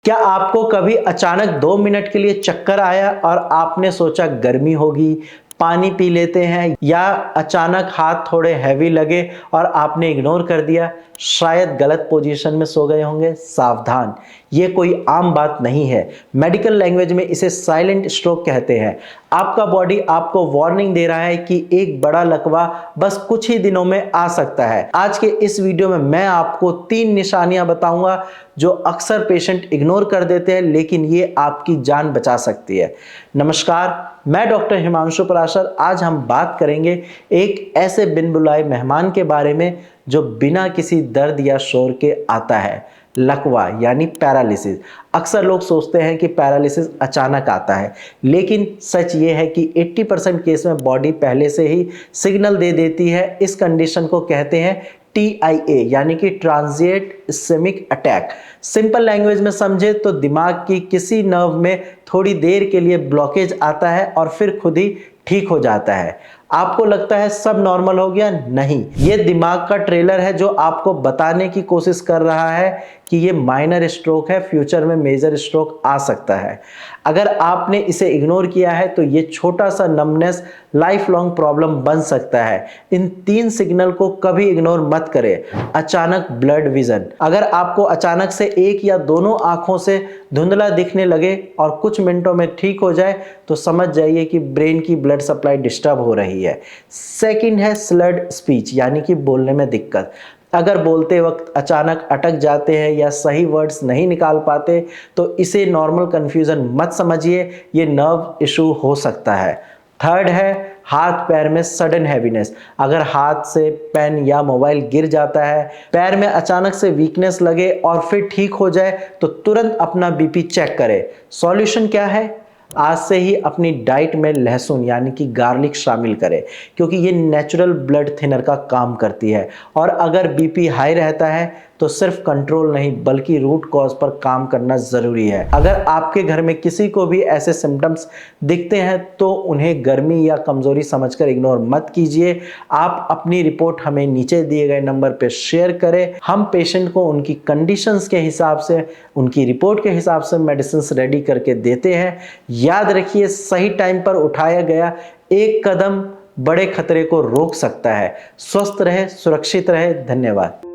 क्या आपको कभी अचानक 2 मिनट के लिए चक्कर आया और आपने सोचा गर्मी होगी, पानी पी लेते हैं, या अचानक हाथ थोड़े हैवी लगे और आपने इग्नोर कर दिया? शायद गलत पोजीशन में सो गए होंगे। सावधान, ये कोई आम बात नहीं है। मेडिकल लैंग्वेज में इसे साइलेंट स्ट्रोक कहते हैं। आपका बॉडी आपको वार्निंग दे रहा है कि एक बड़ा लकवा बस कुछ ही दिनों में आ सकता है। आज के इस वीडियो में मैं आपको 3 निशानियां बताऊंगा जो अक्सर पेशेंट इग्नोर कर देते हैं, लेकिन ये आपकी जान बचा सकती है। नमस्कार, मैं डॉक्टर हिमांशु पराशर। आज हम बात करेंगे एक ऐसे बिन बुलाए मेहमान के बारे में जो बिना किसी दर्द या शोर के आता है, लकवा यानी पैरालिसिस। अक्सर लोग सोचते हैं कि पैरालिसिस अचानक आता है, लेकिन सच ये है कि 80% केस में बॉडी पहले से ही सिग्नल दे देती है। इस कंडीशन को कहते हैं TIA यानी कि transient ischaemic attack. Simple language में समझे तो दिमाग की किसी नर्व में थोड़ी देर के लिए ब्लॉकेज आता है और फिर खुद ही ठीक हो जाता है। आपको लगता है सब नॉर्मल हो गया? नहीं, ये दिमाग का ट्रेलर है जो आपको बताने की कोशिश कर रहा है कि ये माइनर स्ट्रोक है, फ्यूचर में मेजर स्ट्रोक आ सकता है। अगर आपने इसे इग्नोर किया है तो ये छोटा सा नमनेस लाइफ लॉन्ग प्रॉब्लम बन सकता है। इन 3 सिग्नल को कभी इग्नोर मत करें। अचानक ब्लड विजन, अगर आपको अचानक से एक या दोनों आंखों से धुंधला दिखने लगे और कुछ मिनटों में ठीक हो जाए तो समझ जाइए कि ब्रेन की ब्लड सप्लाई डिस्टर्ब हो रही है। सेकंड है स्लर्ड स्पीच यानी कि बोलने में दिक्कत। अगर बोलते वक्त अचानक अटक जाते हैं या सही वर्ड्स नहीं निकाल पाते तो इसे नॉर्मल कंफ्यूजन मत समझिए, ये नर्व इशू हो सकता है। थर्ड है हाथ पैर में सडन हैवीनेस। अगर हाथ से पेन या मोबाइल गिर जाता है, पैर में अचानक से वीकनेस लगे और फिर ठीक हो जाए तो तुरंत अपना बीपी चेक करें। सॉल्यूशन क्या है? आज से ही अपनी डाइट में लहसुन यानी कि गार्लिक शामिल करें, क्योंकि ये नेचुरल ब्लड थिनर का काम करती है। और अगर बीपी हाई रहता है तो सिर्फ कंट्रोल नहीं बल्कि रूट कॉज पर काम करना जरूरी है। अगर आपके घर में किसी को भी ऐसे सिम्टम्स दिखते हैं तो उन्हें गर्मी या कमजोरी समझकर इग्नोर मत कीजिए। आप अपनी रिपोर्ट हमें नीचे दिए गए नंबर पर शेयर करें। हम पेशेंट को उनकी कंडीशंस के हिसाब से, उनकी रिपोर्ट के हिसाब से मेडिसिन रेडी करके देते हैं। याद रखिए, सही टाइम पर उठाया गया एक कदम बड़े खतरे को रोक सकता है। स्वस्थ रहे, सुरक्षित रहे। धन्यवाद।